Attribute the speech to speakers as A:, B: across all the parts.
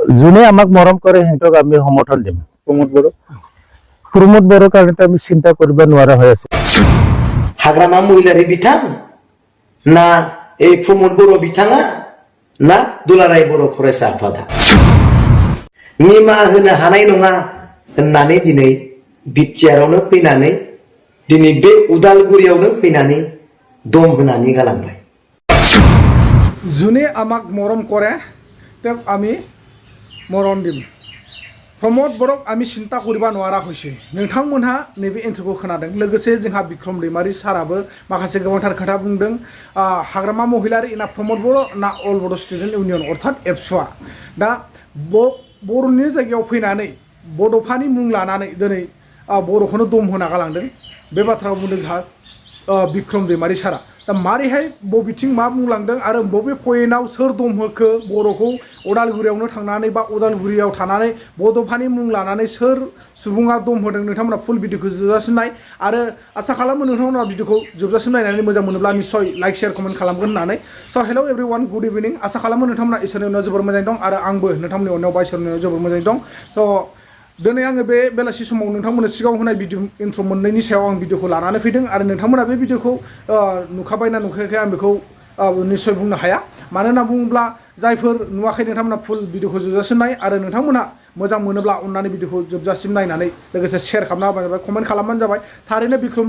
A: যোনে আমাক মৰম কৰে সিহঁতক আমি সমৰ্থন দিম। প্ৰমোদ বড়োৰ কাৰণে আমি চিন্তা কৰিব নোৱাৰা হৈ আছে।
B: हाग्रामा महिलारि बिथां ना ए प्रमोद बर' बिथाङा ना दुलाराय बर' फरायसा आफादा निमाहा होनो हानाय नङा होननानै दिनै बिटिआरआवनो फैनानै दिनै बे उदालगुरियावनो फैनानै दम होनानै गालांबाय।
C: जुने आमाक मरम करे तेक आमी मरम दिम। प्रमोद बर'ख आमी चिन्ता करिबा नोवारा हइसे नोंथांमोनहा नैबे एन्ट्रिखौ खोनादों। लोगोसे जोंहा बिक्रम दैमारि साराबो माखासे गोबांथार खोथा बुंदों। हाग्रामा महिलारि ना प्रमोद बर' ना अल बड' स्टुडेन्ट इउनियन अर्थात एबसुआ दा बर'नि जायगायाव फैनानै बड'फानि मुं लानानै दिनै बर'खौनो दम होना गालांदों। बे बाथ्राखौ बुंदों जोंहा बिक्रम दैमारि सारा। दा मारैहाय बबेथिं मा बुंलांदों आरो बबे पइन्टआव सोर दम होखो बर'खौ उदालगुरियावनो थांनानै बा उदालगुरियाव थानानै बड'फानि मुं लानानै सोर सुबुङा दम होदों नोंथांमोना फुल भिडिअखौ जोबजासिम नाय आरो आसा खालामो नोंथांमोना भिडिअखौ जोबजासिम नायनानै मोजां मोनोब्ला निश्चय लाइक शेयार कमेन्ट खालामगोन होननानै। स' हेलौ एभ्रिवान गुड इभिनिं। आसा खालामो नोंथांमोना इसोरनि अननायाव जोबोर मोजाङै दं आरो आंबो नोंथांमोननि अननायाव बा इसोरनि अननायाव जोबोर मोजाङै दं। स' दिनै आङो बे बेलासि समाव नोंथांमोननो सिगाङाव होनाय भिडिअ इन्ट्र मोननैनि सायाव आं भिडिअखौ लानानै फैदों आरो नोंथांमोना बे भिडिअखौ नुखाबाय ना नुखायाखै आं बेखौ निश्चय बुंनो हाया। मानो होनना बुङोब्ला जायफोर नुवाखै नोंथांमोना फुल भिडिअखौ जोबजासिम नाय आरो नोंथांमोना मोजां मोनोब्ला अननानै भिडिअखौ जोबजासिम नायनानै लोगोसे शेयार खालामना होबानो जाबाय कमेन्ट खालामबानो जाबाय। थारैनो बिक्रम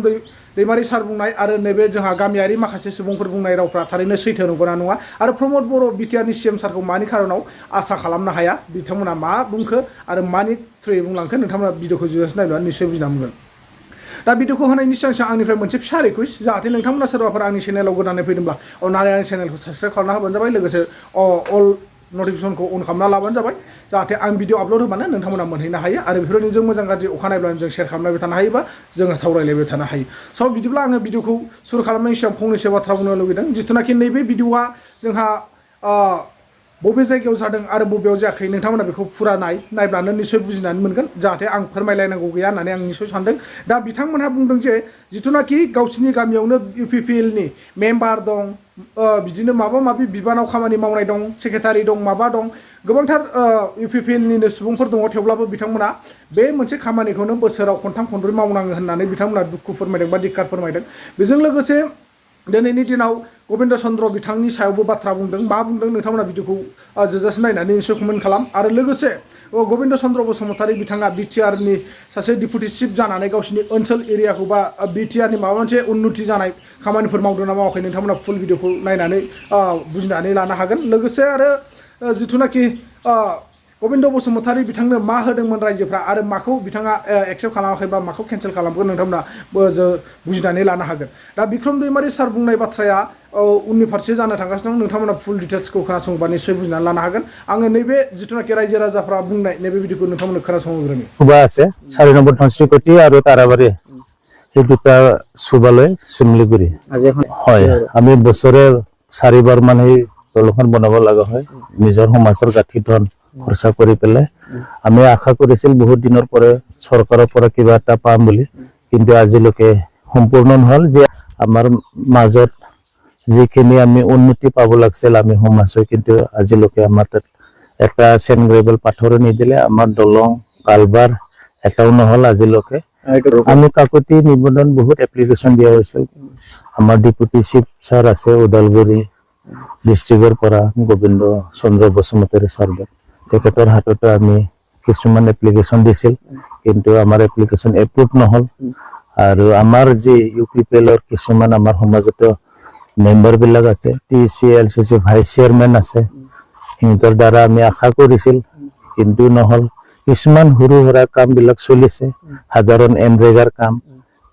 C: दैमारि सार बुंनाय आरो नैबे जोंहा गामियारि माखासे सुबुंफोर बुंनाय रावफ्रा थारैनो सैथो नंगौना नङा आरो प्रमोद बर' बिटिआरनि सिएम सारखौ मानि खारनाव आसा खालामनो हाया बिथांमोना मा बुंखो आरो मानि थ्रुयै बुंलांखो नोंथांमोना भिडिअखौ जोबजासिम नायब्ला निश्चय बुजिना मोनगोन। दा भिडिअखौ होनायनि सिगां आंनिफ्राय मोनसे फिसा रिकुवेस्ट जाहाथे नोंथांमोना सोरबाफोर आंनि चेनेलाव गोदानै फैदोंब्ला अननानै आंनि चेनेलखौ साबस्क्राइब खालामना होबानो जाबाय लोगोसे अल नटिफिकेसनखौ अन खालामना लाबानो जाबाय जाहाथे आं भिडिअ आपल'ड होबानो नोंथांमोना मोनहैनो हायो आरो बेफोरबायदिनो जों मोजां गाज्रि अखा नायब्लानो जों शेयार खालामलायबाय थानो हायोबा जोङो सावरायलायबाय थानो हायो। स' बिदिब्ला आङो भिडिअखौ सुरु खालामनायनि सिगां फंनैसो बाथ्रा बुंनो लुबैदों। जिथुनाखि नैबे भिडिअआ जोंहा बबे जायगायाव जादों आरो बबेयाव जायाखै नोंथांमोना बेखौ फुरा नायब्लानो निश्चय बुजिनानै मोनगोन जाहाथे आं फोरमायलायनांगौ गैया होननानै आं निश्चय सानदों। दा बिथांमोनहा बुंदों जे जिथुनाखि गावसिनि गामियावनो इउपिपिएलनि मेम्बार दं बिदिनो माबा माबि बिबानाव खामानि मावनाय दं सेक्रेटारि दं माबा दं गोबांथार इउपिपिएलनिनो सुबुंफोर दङ थेवब्लाबो बिथांमोना बे मोनसे खामानिखौनो बोसोराव खनथाम खनब्रै मावनाङो होननानै बिथांमोना दुखु फोरमायदों बा धिक्कार फोरमायदों। बेजों लोगोसे दिनैनि दिनाव गबिन्द चन्द्र बिथांनि सायावबो बाथ्रा बुंदों मा बुंदों नोंथांमोना भिडिअखौ जोबजासिम नायनानै निश्चय कमेन्ट खालाम आरो लोगोसे गबिन्द चन्द्र बसुमतारी बिथाङा बिटिआरनि सासे डिपुटि चिफ जानानै गावसिनि ओनसोल एरियाखौ बा बिटिआरनि माबा मोनसे उन्नति जानाय खामानिफोर मावदों ना मावाखै नोंथांमोना फुल भिडिअखौ नायनानै बुजिनानै लानो हागोन। लोगोसे आरो जिथुनाखि गबिन्द बसुमतारी बिथांनो मा होदोंमोन रायजोफ्रा आरो माखौ बिथाङा एक्सेप्ट खालामाखै बा माखौ केन्सेल खालामगोन नोंथांमोना बुजिनानै लानो हागोन। दा बिक्रम दैमारि सार बुंनाय बाथ्राया उननि फारसे जानो थांगासिनो दं नोंथांमोना फुल डिटेल्सखौ खोनासङोबा निश्चय बुजिनानै लानो हागोन। आङो नैबे जिथुनाखि रायजो राजाफ्रा बुंनाय नैबे भिडिअखौ नोंथांमोननो खोनासंहोग्रोनि।
A: सुबा আছে 4 নম্বৰ ধনশ্ৰীকটি আৰু তাৰাবাৰী এই দুটা সুবালৈ চিমলিগুৰি হয়। আমি বছৰে 4 বাৰ মানে দলখন বনাব লগা হয় নিজৰ সমাজৰ গাঁঠি ধন খৰচা কৰি পেলাই। আমি আশা কৰিছিল বহুত দিনৰ পৰা চৰকাৰৰ পৰা কিবা এটা পাম বুলি কিন্তু আজিলৈকে সম্পূৰ্ণ নহল যে আমাৰ মাজত যিখিনি আমি উন্নতি পাব লাগিছিল আমি সমাজে কিন্তু আজিলৈকে আমাৰ তাত একটা চেনগ্ৰেবল পাথৰ নিদিলে আমাৰ দলং কালবাৰ এটাও নহল আজিলৈকে। আমি কাকতি নিবন্ধন বহুত এপ্লিকেশ্যন দিয়া হৈছিল। আমাৰ ডিপুটি চিফ ছাৰ আছে উদালগুৰি ডিষ্ট্ৰিক্টৰ পৰা গোবিন্দ চন্দ্ৰ বসুমতাৰী ছাৰ তেখেতৰ হাততে আমি কিছুমান এপ্লিকেশ্যন দিছিল কিন্তু আমাৰ এপ্লিকেশ্যন এপ্ৰুভ নহল আৰু আমাৰ যি ইউপিপিএলৰ কিছুমান আমাৰ সমাজত মেম্বাৰ বিলাক আছে TCLCC ভাইস চেয়াৰমেন আছে সিহঁতৰ দ্বাৰা আমি আশা কৰিছিল কিন্তু নহল। কিছুমান সৰু সুৰা কাম বিলাক চলিছে সাধাৰণ এনৰেগাৰ কাম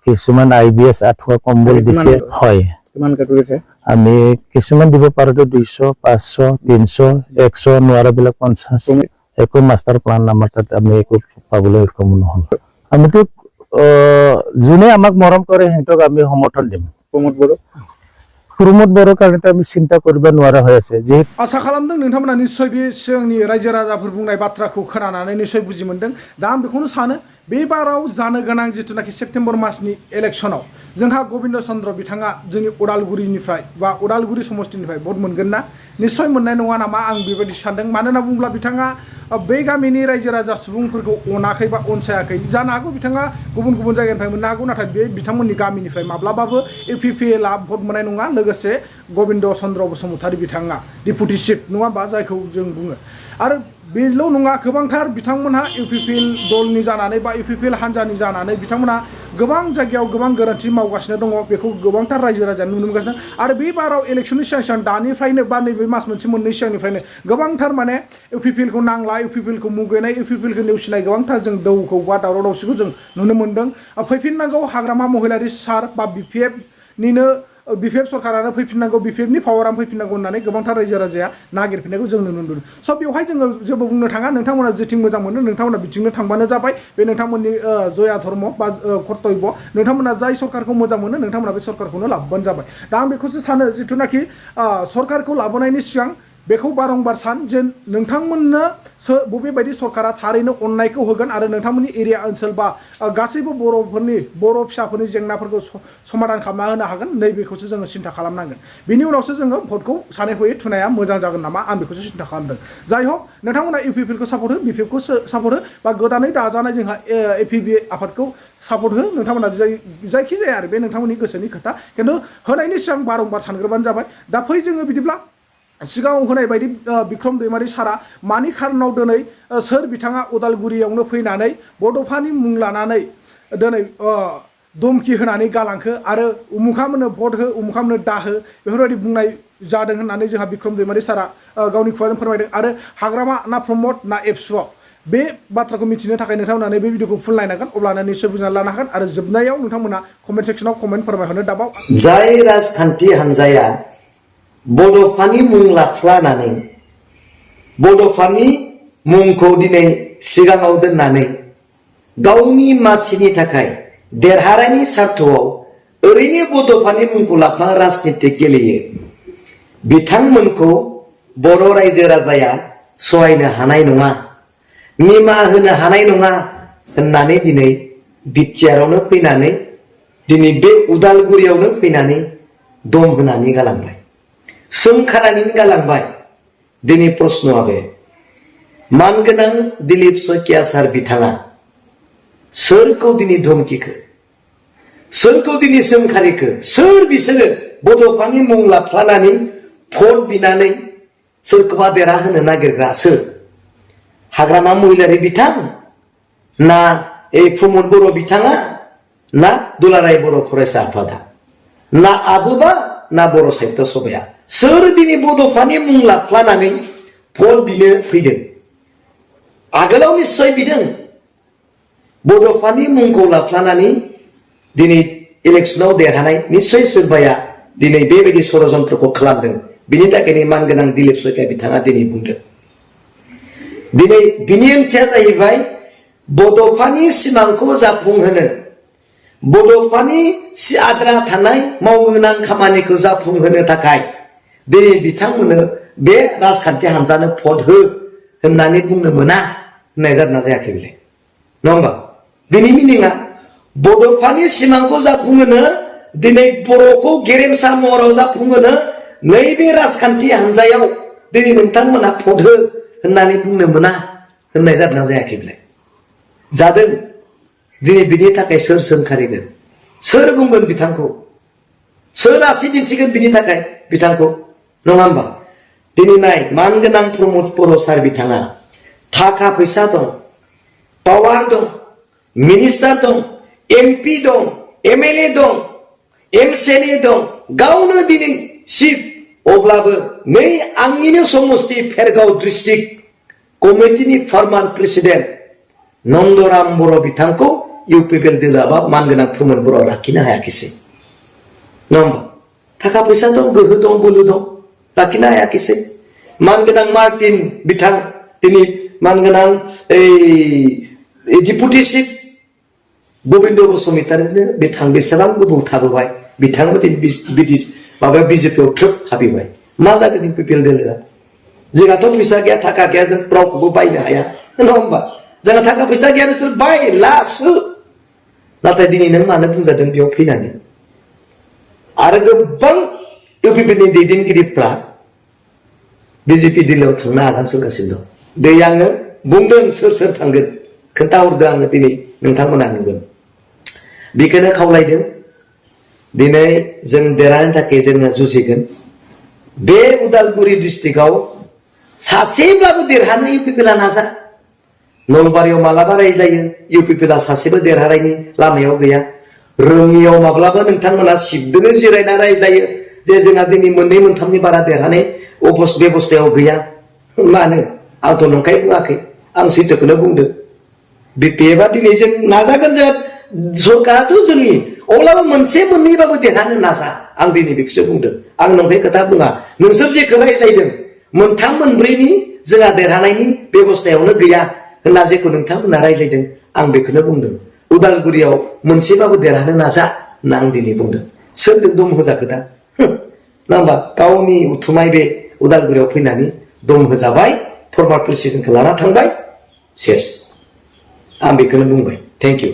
A: কিছুমান IBS আঠুৱা কম্বল দিছে হয় আমি কিছুমান দিব পাৰোতো 200 500 300 100 নোৱাৰাবিলাক 50 একো মাষ্টাৰ প্লান আমাৰ তাত আমি একো পাবলৈ সক্ষম নহল। আমিতো যোনে আমাক মৰম কৰে সিহঁতক আমি সমৰ্থন দিম। प्रमोद बड़ोर कारण আমি চিন্তা কৰিব নোৱাৰা হৈ আছে যে
C: आसा खालामदों नोंथांमोना निश्चय बे सिगांनि रायजो राजाफोर बुंनाय बाथ्राखौ खोनानानै निश्चय बुजि मोनदों। दा आं बेखौनो सानो बे बाराव जानो गोनां जिथुनाखि सेप्तेम्बर मासनि इलेक्शनाव जोंहा गबिन्द चन्द्र बिथाङा जोंनि उदालगुरिनिफ्राय बा उदालगुरि समष्टिनिफ्राय भट मोनगोन ना निश्चय मोननाय नङा नामा आं बेबायदि सानदों मानो होनना बुङोब्ला बिथाङा बै गामिनि रायजो राजा सुबुंफोरखौ अनाखै बा अनसायाखै जानो हागौ बिथाङा गुबुन गुबुन जायगानिफ्राय मोननो हागौ नाथाय बे बिथांमोननि गामिनिफ्राय माब्लाबाबो इउपिपिएलआ भट मोननाय नङा लोगोसे गबिन्द चन्द्र बसुमतारी बिथाङा डिपुटि चिफ नङा होमबा जायखौ जों बुङो आरो बेल' नङा गोबांथार बिथांमोनहा इउपिपिएल दलनि जानानै बा इउपिपिएल हान्जानि जानानै बिथांमोनहा गोबां जायगायाव गोबां गोरोन्थि मावगासिनो दङ बेखौ गोबांथार रायजो राजाया नुनो मोनगासिनो आरो बे बाराव इलेक्सननि सिगां सिगां दानिफ्रायनो बा नैबे मास मोनसे मोननै सिगांनिफ्रायनो गोबांथार माने इउपिपिएलखौ नांला इउपिपिएलखौ मुगैनाय इउपिपिएलखौ नेवसिनाय गोबांथार जों दौखौ बा दावराव दावसिखौ जों नुनो मोन्दों फैफिननांगौ हाग्रामा महिलारि सार बा बिपिएफनिनो बिपिएफ सरकारानो फैफिननांगौ बिपिएफनि पावारानो फैफिननांगौ होननानै गोबांथार रायजो राजाया नागिरफिननायखौ जों नुनो मोनदों स' बेवहाय जोङो जेबो बुंनो थाङा नोंथांमोना जेथिं मोजां मोनो नोंथांमोना बिथिंनो थांबानो जाबाय बे नोंथांमोननि जया धर्म बा कर्तब्य नोंथांमोना जाय सरकारखौ मोजां मोनो नोंथांमोना बे सरकारखौनो लाबोबानो जाबाय दा आं बेखौसो सानो जिथुनाखि सरकारखौ लाबोनायनि सिगां बेखौ बारंबार सान जे नोंथांमोननो बबेबायदि सरकारा थारैनो अननायखौ होगोन आरो नोंथांमोननि एरिया ओनसोल बा गासैबो बर' फिसाफोरनि जेंनाफोरखौ समाधान खालामना होनो हागोन नैबेखौसो जोङो सिन्था खालामनांगोन बिनि उनावसो जोङो भटखौ सानै हयै थुनाया मोजां जागोन नामा आं बेखौसो सिन्था खालामदों जाय हक नोंथांमोना इउपिपिएलखौ सापर्ट हो बिपिएफखौ सापर्ट हो बा गोदानै दाजानाय जोंहा एपिबि आफादखौ सापर्ट हो नोंथांमोना जायखिजाया आरो बे नोंथांमोननि गोसोनि खोथा खिन्थु होनायनि सिगां बारंबार सानग्रोबानो जाबाय दा फै जोङो बिदिब्ला सिगाङाव होनाय बायदि बिक्रम दैमारि सारा मानि खारनाव दिनै सोर बिथाङा उदालगुरियावनो फैनानै बड'फानि मुं लानानै दिनै धमखि होनानै गालांखो आरो उमुखामोननो भट हो उमुखामोननो दाहो बेफोरबायदि बुंनाय जादों होननानै जोंहा बिक्रम दैमारि सारा गावनि खुगाजों फोरमायदों आरो हाग्रामा ना प्रमद ना एबसुआव बे बाथ्राखौ मिथिनो थाखाय नोंथांमोना बे भिडिअखौ फुल नायनांगोन अब्लानो निश्चय बुजिना लानो हागोन आरो जोबनायाव नोंथांमोना कमेन्ट सेक्सनाव कमेन्ट फोरमायहरनो दाबाव
B: जाय राजखान्थि हान्जाया बड'फानि मुं लाफ्लानानै बड'फानि मुंखौ दिनै सिगाङाव दोननानै गावनि मासिनि थाखाय देरहानायनि सार्थआव ओरैनो बड'फानि मुंखौ लाफ्ला राजनितिक गेलेयो बिथांमोनखौ बर' रायजो राजाया सहायनो हानाय नङा निमाहा होनो हानाय नङा होननानै दिनै बिटिआरआवनो फैनानै दिनै बे उदालगुरियावनो फैनानै दम होनानै गालांबाय सोंखानानै गालांबाय दिनै प्रश्नआ बे मानगोनां दिलीप शइकिया सार बिथाङा सोरखौ दिनै धमखिखो सोरखौ दिनै सोंखारिखो सोर बिसोरो बड'फानि मुं लाफ्लानानै भट बिनानै सोरखौबा देरहाहोनो नागिरग्रा सोर हाग्रामा महिलारि बिथां ना प्रमद बर' बिथाङा ना दुलाराय बर' फरायसा आफादा ना आबोबा ना बर' साहित्य सभाया सोर दिनै बड'फानि मुं लाफ्लानानै भट बिनो फैदों आगोलाव निश्चय बिदों बड'फानि मुंखौ लाफ्लानानै दिनै इलेक्शनाव देरहानाय निश्चय सोरबाया दिनै बेबायदि षड़यन्त्रखौ खालामदों बिनि थाखायनो मानगोनां दिलीप शइकिया बिथाङा दिनै बुंदों दिनै बिनि ओंथिया जाहैबाय बड'फानि सिमांखौ जाफुंहोनो बड'फानि आद्रा थानाय मावगोनां खामानिखौ जाफुंहोनो थाखाय दिनै बिथांमोननो बे राजखान्थि हान्जानो भट हो होननानै बुंनो मोना होननाय जादोंना जायाखै बेलाय नङा होमबा बिनि मिनिङा बड'फानि सिमांखौ जाफुंहोनो दिनै बर'खौ गेरेमसा महराव जाफुंहोनो नैबे राजखान्थि हान्जायाव दिनै नोंथांमोना भट हो होननानै बुंनो मोना होननाय जादोंना जायाखै बेलाय जादों दिनै बिनि थाखाय सोर सोंखारिगोन सोर बुंगोन बिथांखौ सोर आसि दिन्थिगोन बिनि थाखाय बिथांखौ नङा होमबा दिनै नाय मानगोनां प्रमद बर' सार बिथाङा थाखा फैसा दं पावार दं मिनिस्टार दं एमपि दं एमएलए दं एमसिएलए दं गावनो दिनै चिफ अब्लाबो नै आंनिनो समस्ति फेरगाव डिस्ट्रिक्ट कमिटिनि फर्मान प्रेसिडेन्ट नन्दराम बर' बिथांखौ इउपिपिएल दोलोआ मानगोनां प्रमद बर' लाखिनो हायाखिसै नङा होमबा थाखा फैसा दं गोहो दं बोलो दं लाखिनो हायाखिसै मानगोनां मार्टिन बिथां दिनै मानगोनां डिपुटि चिफ गबिन्द बसुमतारीनो बिथां बेसेबां गोबाव थाबोबाय बिथांबो दिनै माबायाव बिजेपिआव ट्रोप हाबैबाय मा जागोन इउपिपिएल दोलोआ जोंहाथ' फैसा गैया थाखा गैया जों रावखौबो बायनो हाया नङा होमबा जोंहा थाखा फैसा गैया नोंसोर बायलासो नाथाय दिनै नों मानो बुंजादों बेयाव फैनानै आरो गोबां इउपिपिएलनि दैदेनगिरिफ्रा बिजेपि दिल्लीयाव थांनो आगान सुरगासिनो दं दै आङो बुंदों सोर सोर थांगोन खोन्थाहरदों आङो दिनै नोंथांमोना नुगोन बेखौनो खावलायदों दिनै जों देरहानो थाखाय जोङो जुजिगोन बे उदालगुरि डिस्ट्रिक्टआव सासेब्लाबो देरहानो इउपिपिएलआ नाजा नलबारियाव मालाबा रायज्लायो इउपिपिएलआ सासेबो देरहानायनि लामायाव गैया रोङियाव माब्लाबा नोंथांमोना सिबदोनो जिरायना रायज्लायो जे जोंहा दिनै मोननै मोनथामनि बारा देरहानाय बेबस्थायाव गैया मानो आंथ' नंखाय बुङाखै आं सैथोखौनो बुंदों बिपिएफआ दिनै जों नाजागोन जों सरकाराथ' जोंनि अब्लाबो मोनसे मोननैबाबो देरहानो नाजा आं दिनै बेखौसो बुंदों आं नंखाय खोथा बुङा नोंसोर जेखौ रायज्लायदों मोनथाम मोनब्रैनि जोंहा देरहानायनि बेबस्थायावनो गैया होनना जेखौ नोंथांमोना रायज्लायदों आं बेखौनो बुंदों उदालगुरियाव मोनसेबाबो देरहानो नाजा होनना आं दिनै बुंदों सोरजों दम होजाखो दा ना होमबा गावनि उथुमाय बे उदालगुरियाव फैनानै दम होजाबाय फर्माल प्रेसिडेन्टखौ लाना थांबाय सेस आं बेखौनो बुंबाय थेंक इउ